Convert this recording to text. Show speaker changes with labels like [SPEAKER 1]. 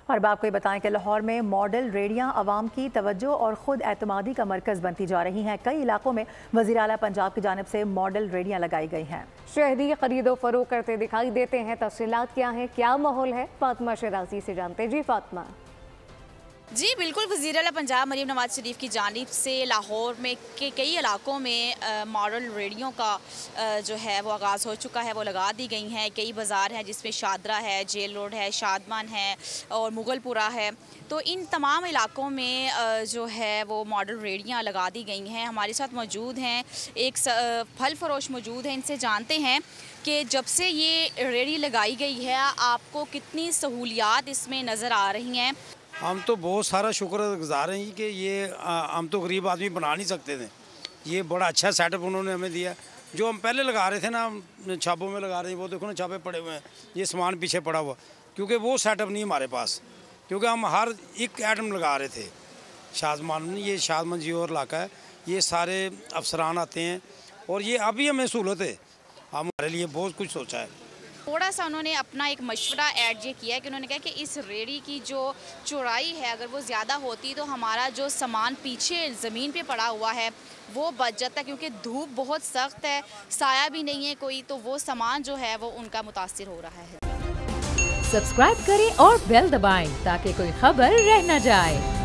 [SPEAKER 1] और अब आपको ये बताएं कि लाहौर में मॉडल रेडियां आवाम की तवज्जो और खुद एतमादी का मरकज़ बनती जा रही हैं। कई इलाकों में वज़ीर आला पंजाब की जानिब से मॉडल रेडियां लगाई गई हैं।
[SPEAKER 2] शहरी खरीदो फरोख्त करते दिखाई देते हैं। तफसीलात क्या हैं, क्या माहौल है, फातिमा शराजी से जानते। जी फातिमा।
[SPEAKER 3] जी बिल्कुल, वज़ीर आला पंजाब मरीम नवाज शरीफ की जानिब से लाहौर में के कई इलाकों में मॉडल रेडियो का जो है वो आगाज़ हो चुका है, वो लगा दी गई हैं। कई बाज़ार हैं जिसमें शादरा है, जेल रोड है, शादमान है और मुगलपुरा है। तो इन तमाम इलाकों में जो है वो मॉडल रेडियाँ लगा दी गई हैं। हमारे साथ मौजूद हैं एक फल फरोश मौजूद हैं, इनसे जानते हैं कि जब से ये रेडी लगाई गई है आपको कितनी सहूलियात इसमें नज़र आ रही हैं।
[SPEAKER 4] हम तो बहुत सारा शुक्रगुज़ार हैं कि ये हम तो गरीब आदमी बना नहीं सकते थे। ये बड़ा अच्छा सेटअप उन्होंने हमें दिया। जो हम पहले लगा रहे थे ना, हम छापों में लगा रहे हैं, वो देखो ना छापे पड़े हुए हैं, ये सामान पीछे पड़ा हुआ, क्योंकि वो सेटअप नहीं हमारे पास, क्योंकि हम हर एक आइटम लगा रहे थे। शादमान, ये शादमान जी और इलाका है, ये सारे अफसरान आते हैं और ये अभी हमें सहूलत है। हमारे लिए बहुत कुछ सोचा है।
[SPEAKER 3] थोड़ा सा उन्होंने अपना एक मशवरा ऐड ये किया है कि उन्होंने कहा कि इस रेडी की जो चौड़ाई है अगर वो ज़्यादा होती तो हमारा जो सामान पीछे ज़मीन पे पड़ा हुआ है वो बच जाता, क्योंकि धूप बहुत सख्त है, साया भी नहीं है कोई, तो वो सामान जो है वो उनका मुतासिर हो रहा है।
[SPEAKER 5] सब्सक्राइब करें और बेल दबाएं ताकि कोई खबर रह न जाए।